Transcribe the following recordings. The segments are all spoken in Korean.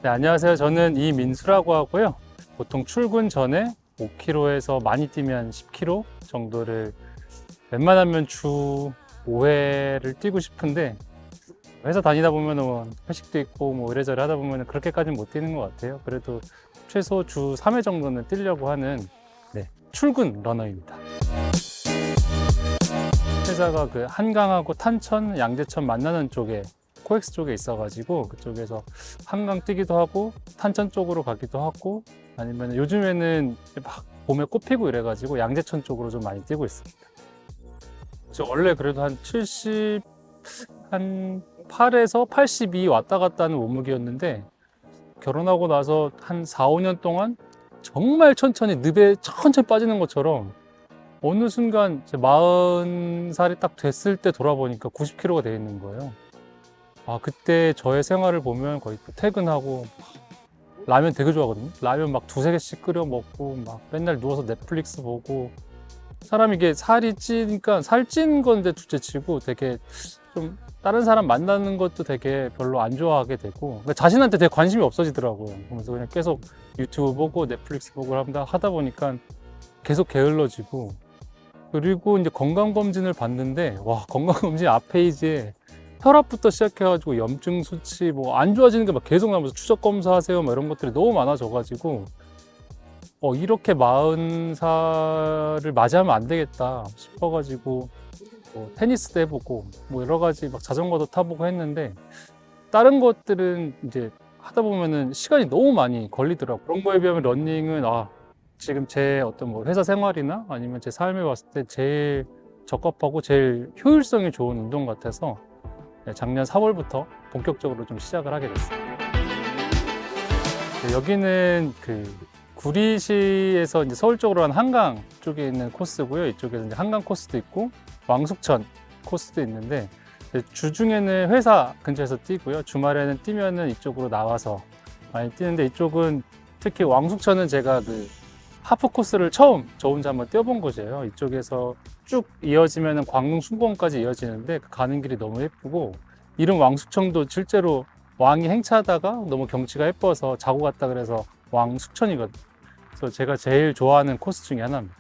네, 안녕하세요. 저는 이민수라고 하고요. 보통 출근 전에 5km에서 많이 뛰면 10km 정도를 웬만하면 주 5회를 뛰고 싶은데 회사 다니다 보면 회식도 있고 뭐 이래저래 하다 보면 그렇게까지는 못 뛰는 것 같아요. 그래도 최소 주 3회 정도는 뛰려고 하는 출근 러너입니다. 회사가 그 한강하고 탄천, 양재천 만나는 쪽에 코엑스 쪽에 있어가지고 그쪽에서 한강 뛰기도 하고 탄천 쪽으로 가기도 하고 아니면 요즘에는 막 봄에 꽃피고 이래가지고 양재천 쪽으로 좀 많이 뛰고 있습니다. 저 원래 그래도 한 8에서 82 왔다 갔다 하는 몸무게였는데 결혼하고 나서 한 4, 5년 동안 정말 천천히 늪에 천천히 빠지는 것처럼 어느 순간 제 40살이 딱 됐을 때 돌아보니까 90kg가 돼 있는 거예요. 그때 저의 생활을 보면 거의 퇴근하고 라면 되게 좋아하거든요. 라면 막 두세 개씩 끓여 먹고 막 맨날 누워서 넷플릭스 보고 사람이 이게 살이 찌니까 살찐 건데 둘째 치고 되게 좀 다른 사람 만나는 것도 되게 별로 안 좋아하게 되고 그러니까 자신한테 되게 관심이 없어지더라고요. 그래서 그냥 계속 유튜브 보고 넷플릭스 보고 하다 보니까 계속 게을러지고 그리고 이제 건강검진을 봤는데 와 건강검진 앞 페이지에 혈압부터 시작해가지고 염증 수치 뭐 안 좋아지는 게 막 계속 나오면서 추적 검사하세요 막 이런 것들이 너무 많아져가지고 이렇게 40살을 맞이하면 안 되겠다 싶어가지고 뭐 테니스도 해보고 뭐 여러 가지 막 자전거도 타보고 했는데 다른 것들은 이제 하다 보면은 시간이 너무 많이 걸리더라고요. 그런 거에 비하면 러닝은 지금 제 어떤 뭐 회사 생활이나 아니면 제 삶에 봤을 때 제일 적합하고 제일 효율성이 좋은 운동 같아서 작년 4월부터 본격적으로 좀 시작을 하게 됐어요. 여기는 그 구리시에서 이제 서울 쪽으로 한 한강 쪽에 있는 코스고요. 이쪽에서 이제 한강 코스도 있고 왕숙천 코스도 있는데 주중에는 회사 근처에서 뛰고요. 주말에는 뛰면은 이쪽으로 나와서 많이 뛰는데 이쪽은 특히 왕숙천은 제가 그 하프 코스를 처음 저 혼자 한번 뛰어본 곳이에요. 이쪽에서 쭉 이어지면 광릉 숭공까지 이어지는데 가는 길이 너무 예쁘고 이름 왕숙천도 실제로 왕이 행차하다가 너무 경치가 예뻐서 자고 갔다 그래서 왕숙천이거든요. 그래서 제가 제일 좋아하는 코스 중에 하나입니다.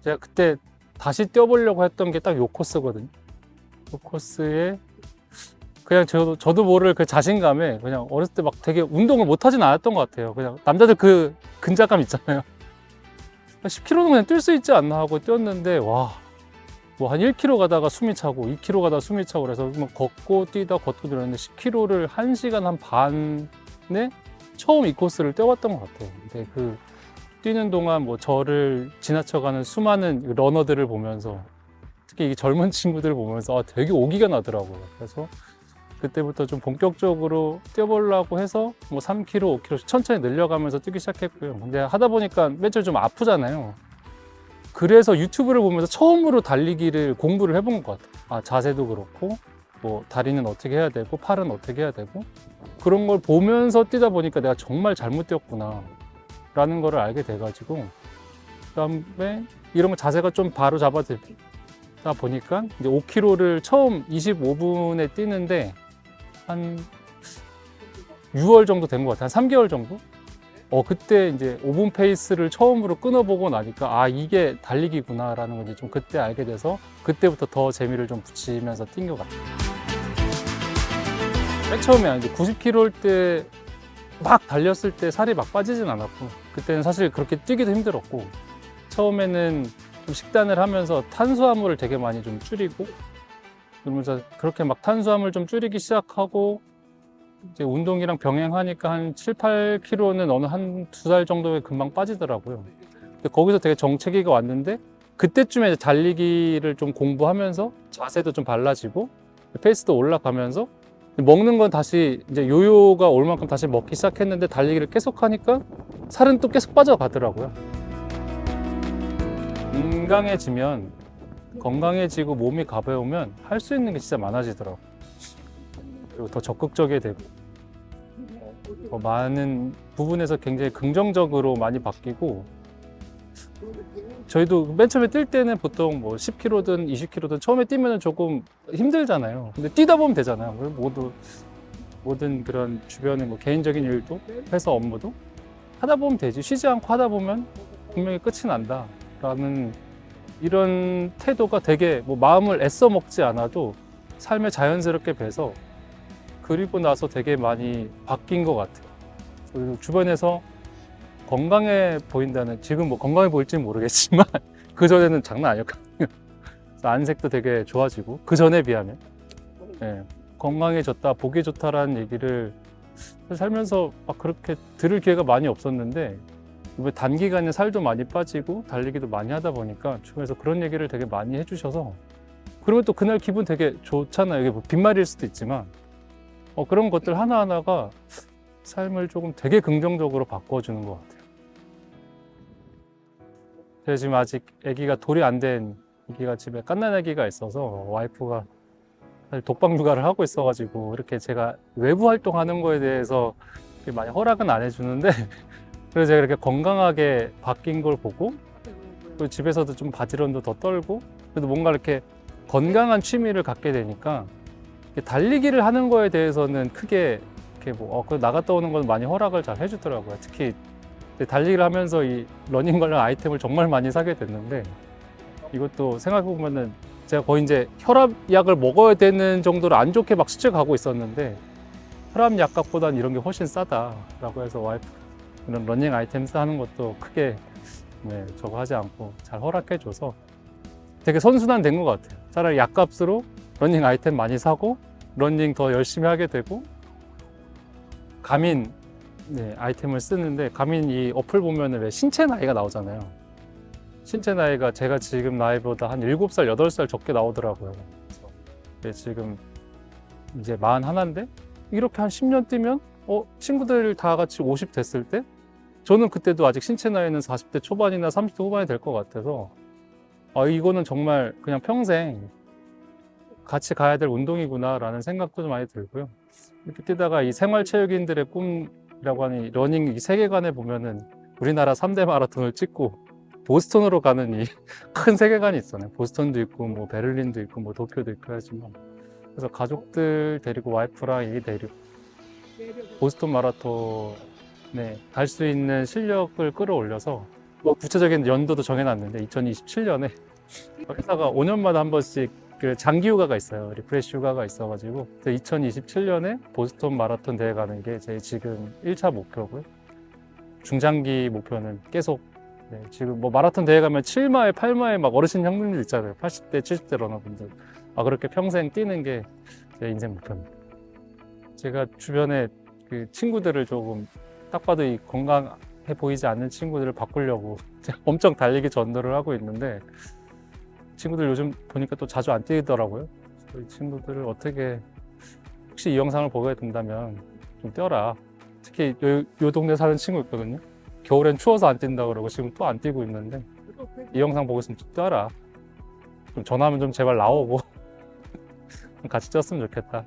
제가 그때 다시 뛰어보려고 했던 게 딱 요 코스거든요. 요 코스에 그냥 저도 모를 그 자신감에 그냥 어렸을 때 막 되게 운동을 못 하진 않았던 것 같아요. 그냥 남자들 그 근자감 있잖아요. 10km는 그냥 뛸 수 있지 않나 하고 뛰었는데 와, 뭐 한 1km 가다가 숨이 차고 2km 가다가 숨이 차고 그래서 뭐 걷고 뛰다 걷고 들었는데 10km를 1시간 한 반에 처음 이 코스를 뛰어봤던 것 같아요. 근데 그 뛰는 동안 뭐 저를 지나쳐가는 수많은 러너들을 보면서 특히 이 젊은 친구들을 보면서 되게 오기가 나더라고요. 그래서 그때부터 좀 본격적으로 뛰어보려고 해서 뭐 3km, 5km씩 천천히 늘려가면서 뛰기 시작했고요. 근데 하다 보니까 맨 처음에 좀 아프잖아요. 그래서 유튜브를 보면서 처음으로 달리기를 공부를 해본 것 같아요. 자세도 그렇고 뭐 다리는 어떻게 해야 되고 팔은 어떻게 해야 되고 그런 걸 보면서 뛰다 보니까 내가 정말 잘못 뛰었구나 라는 거를 알게 돼가지고 그다음에 이런 거 자세가 좀 바로 잡아들다 보니까 이제 5km를 처음 25분에 뛰는데 한 6월 정도 된 것 같아요. 한 3개월 정도? 그때 이제 5분 페이스를 처음으로 끊어보고 나니까 이게 달리기구나 라는 걸 이제 좀 그때 알게 돼서 그때부터 더 재미를 좀 붙이면서 뛴 것 같아요. 맨 처음에 이제 90km일 때 막 달렸을 때 살이 막 빠지진 않았고 그때는 사실 그렇게 뛰기도 힘들었고 처음에는 좀 식단을 하면서 탄수화물을 되게 많이 좀 줄이고 그러면서 그렇게 막 탄수화물 좀 줄이기 시작하고 이제 운동이랑 병행하니까 한 7, 8kg는 어느 한 두 달 정도에 금방 빠지더라고요. 근데 거기서 되게 정체기가 왔는데 그때쯤에 이제 달리기를 좀 공부하면서 자세도 좀 달라지고 페이스도 올라가면서 먹는 건 다시 이제 요요가 올 만큼 다시 먹기 시작했는데 달리기를 계속 하니까 살은 또 계속 빠져가더라고요. 건강해지고 몸이 가벼우면 할 수 있는 게 진짜 많아지더라고요. 그리고 더 적극적이 되고 더 많은 부분에서 굉장히 긍정적으로 많이 바뀌고 저희도 맨 처음에 뛸 때는 보통 뭐 10km든 20km든 처음에 뛰면 조금 힘들잖아요. 근데 뛰다 보면 되잖아요. 모두 모든 그런 주변의 뭐 개인적인 일도 회사 업무도 하다 보면 되지, 쉬지 않고 하다 보면 분명히 끝이 난다 라는 이런 태도가 되게 뭐 마음을 애써 먹지 않아도 삶에 자연스럽게 배서 그리고 나서 되게 많이 바뀐 것 같아요. 그리고 주변에서 건강해 보인다는, 지금 뭐 건강해 보일지는 모르겠지만 그전에는 장난 아니었거든요. 안색도 되게 좋아지고 그전에 비하면 건강해졌다, 보기 좋다라는 얘기를 살면서 막 그렇게 들을 기회가 많이 없었는데, 단기간에 살도 많이 빠지고 달리기도 많이 하다 보니까 주변에서 그런 얘기를 되게 많이 해주셔서, 그러면 또 그날 기분 되게 좋잖아요. 이게 뭐 빈말일 수도 있지만 그런 것들 하나하나가 삶을 조금 되게 긍정적으로 바꿔주는 것 같아요. 제가 지금 아직 아기가 돌이 안 된, 아기가 집에 갓난 아기가 있어서 와이프가 사실 독방 육아를 하고 있어가지고 이렇게 제가 외부 활동하는 거에 대해서 많이 허락은 안 해주는데 그래서 제가 이렇게 건강하게 바뀐 걸 보고, 또 집에서도 좀 바지런도 더 떨고, 그래도 뭔가 이렇게 건강한 취미를 갖게 되니까 달리기를 하는 거에 대해서는 크게 이렇게 나갔다 오는 건 많이 허락을 잘 해주더라고요. 특히 달리기를 하면서 이 러닝 관련 아이템을 정말 많이 사게 됐는데, 이것도 생각해보면은 제가 거의 이제 혈압약을 먹어야 되는 정도로 안 좋게 막 수치 가고 있었는데, 혈압약 값보다는 이런 게 훨씬 싸다라고 해서 와이프 이런 러닝 아이템 사는 것도 크게 저거 하지 않고 잘 허락해줘서 되게 선순환 된 것 같아요. 차라리 약값으로 러닝 아이템 많이 사고 러닝 더 열심히 하게 되고, 가민 아이템을 쓰는데, 가민 이 어플 보면은 왜 신체 나이가 나오잖아요. 신체 나이가 제가 지금 나이보다 한 7살, 8살 적게 나오더라고요. 그래서 지금 이제 41인데 이렇게 한 10년 뛰면 친구들 다 같이 50 됐을 때 저는 그때도 아직 신체 나이는 40대 초반이나 30대 후반이 될 것 같아서 이거는 정말 그냥 평생 같이 가야 될 운동이구나 라는 생각도 좀 많이 들고요. 이렇게 뛰다가 이 생활체육인들의 꿈이라고 하는 이 러닝 이 세계관에 보면은 우리나라 3대 마라톤을 찍고 보스턴으로 가는 이 큰 세계관이 있잖아요. 보스턴도 있고 뭐 베를린도 있고 뭐 도쿄도 있고 하지만, 그래서 가족들 데리고 와이프랑 애기 데리고 보스턴 마라톤에 갈 수 있는 실력을 끌어올려서 뭐 구체적인 연도도 정해놨는데 2027년에 회사가 5년마다 한 번씩 그 장기 휴가가 있어요. 리프레시 휴가가 있어가지고 2027년에 보스턴 마라톤 대회 가는 게 제 지금 1차 목표고요. 중장기 목표는 계속 지금 뭐 마라톤 대회 가면 7마일, 8마일 막 어르신 형님들 있잖아요. 80대, 70대 러너분들. 그렇게 평생 뛰는 게 제 인생 목표입니다. 제가 주변에 그 친구들을 조금 딱 봐도 이 건강해 보이지 않는 친구들을 바꾸려고 제가 엄청 달리기 전도를 하고 있는데, 친구들 요즘 보니까 또 자주 안 뛰더라고요. 이 친구들을 어떻게, 혹시 이 영상을 보게 된다면 좀 뛰어라. 특히 요 동네 사는 친구 있거든요. 겨울엔 추워서 안 뛴다 그러고 지금 또 안 뛰고 있는데, 이 영상 보고 있으면 좀 뛰어라. 좀 전화하면 좀 제발 나오고 같이 뛰었으면 좋겠다.